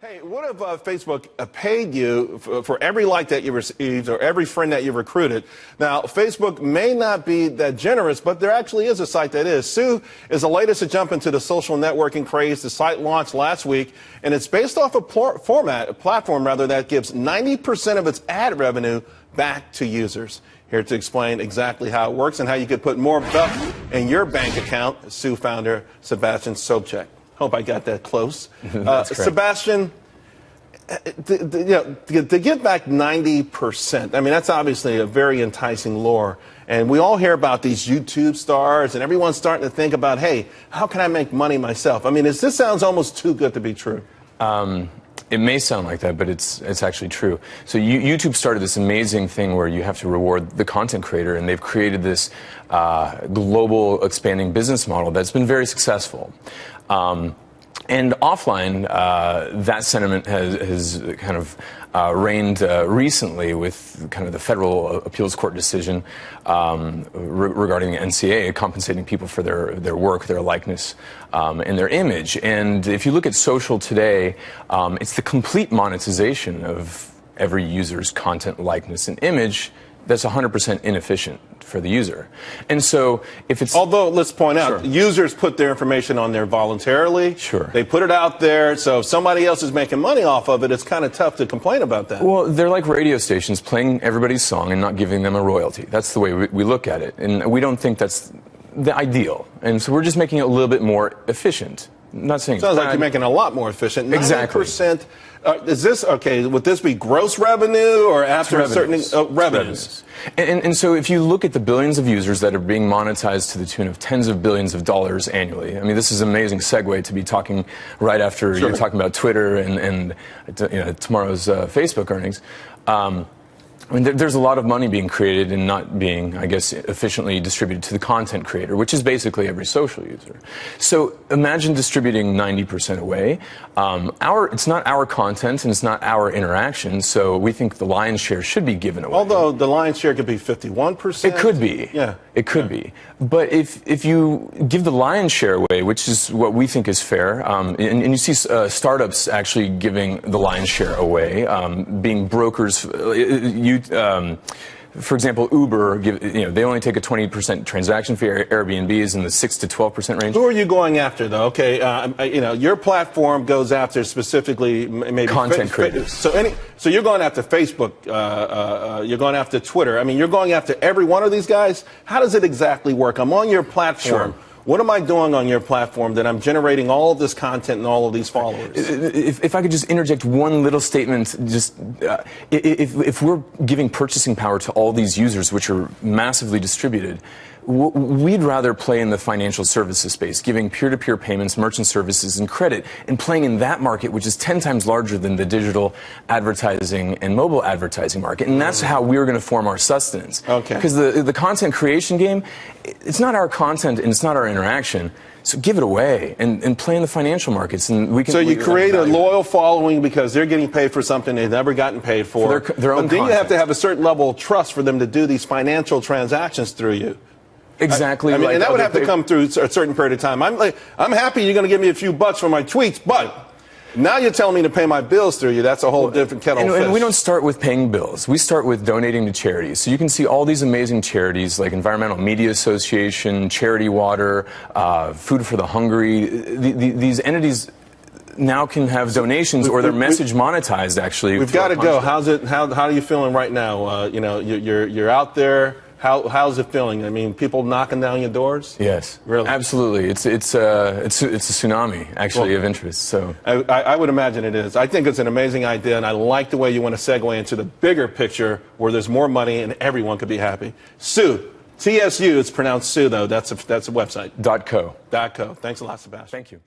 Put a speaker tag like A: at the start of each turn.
A: Hey, what if Facebook paid you for every like that you received or every friend that you recruited? Now, Facebook may not be that generous, but there actually is a site that is. Sue is the latest to jump into the social networking craze. The site launched last week, and it's based off a platform that gives 90% of its ad revenue back to users. Here to explain exactly how it works and how you could put more buck in your bank account, Sue founder Sebastian Sobczak. Hope I got that close. Sebastian, to give back 90%, I mean, that's obviously a very enticing lure. And we all hear about these YouTube stars, and everyone's starting to think about, hey, how can I make money myself? I mean, this sounds almost too good to be true.
B: It may sound like that, but it's actually true. So YouTube started this amazing thing where you have to reward the content creator, and they've created this global expanding business model that's been very successful. And offline, that sentiment has kind of reigned recently with kind of the federal appeals court decision regarding the NCA compensating people for their work, their likeness, and their image. And if you look at social today, it's the complete monetization of every user's content, likeness, and image that's 100% inefficient for the user. And so if it's...
A: Although, let's point out, users put their information on there voluntarily.
B: Sure.
A: They put it out there, so if somebody else is making money off of it, it's kind of tough to complain about that.
B: Well, they're like radio stations playing everybody's song and not giving them a royalty. That's the way we look at it. And we don't think that's the ideal. And so we're just making it a little bit more efficient. I'm not saying
A: sounds like you're making it a lot more efficient. 90%,
B: exactly.
A: Is this, okay, would this be gross revenue or after a certain revenues?
B: And so if you look at the billions of users that are being monetized to the tune of tens of billions of dollars annually, I mean, this is an amazing segue to be talking right after you're talking about Twitter and tomorrow's Facebook earnings. I mean, there's a lot of money being created and not being, I guess, efficiently distributed to the content creator, which is basically every social user. So imagine distributing 90% away. It's not our content and it's not our interaction, so we think the lion's share should be given away.
A: Although the lion's share could be 51%.
B: It could be.
A: Yeah.
B: It could be. But if you give the lion's share away, which is what we think is fair, and you see startups actually giving the lion's share away, being brokers, for example, Uber, they only take a 20% transaction fee. Airbnb is in the 6 to 12% range.
A: Who are you going after, though? Okay, your platform goes after specifically maybe
B: content creators.
A: So you're going after Facebook. You're going after Twitter. I mean, you're going after every one of these guys. How does it exactly work? I'm on your platform. Sure. What am I doing on your platform that I'm generating all of this content and all of these followers?
B: If I could just interject one little statement, just if we're giving purchasing power to all these users, which are massively distributed, we'd rather play in the financial services space, giving peer-to-peer payments, merchant services, and credit, and playing in that market, which is 10 times larger than the digital advertising and mobile advertising market. And that's how we're going to form our sustenance.
A: Okay.
B: Because the content creation game, it's not our content and it's not our interaction. So give it away and play in the financial markets. And we can.
A: So you create a loyal following because they're getting paid for something they've never gotten paid for.
B: Their own
A: but then
B: content.
A: You have to have a certain level of trust for them to do these financial transactions through you.
B: Exactly.
A: I mean, and that would have to come through a certain period of time. I'm happy you're going to give me a few bucks for my tweets, but now you're telling me to pay my bills through you. That's a whole different kettle of fish.
B: And we don't start with paying bills. We start with donating to charities. So you can see all these amazing charities like Environmental Media Association, Charity Water, Food for the Hungry. These entities now can have donations or their message monetized, actually.
A: We've got to go. How are you feeling right now? You're out there. How's it feeling? I mean, people knocking down your doors?
B: Yes,
A: really,
B: absolutely. It's a tsunami actually of interest. So
A: I would imagine it is. I think it's an amazing idea, and I like the way you want to segue into the bigger picture where there's more money and everyone could be happy. Sue, TSU. It's pronounced Sue though. That's a website.
B: .co.
A: .co. Thanks a lot, Sebastian.
B: Thank you.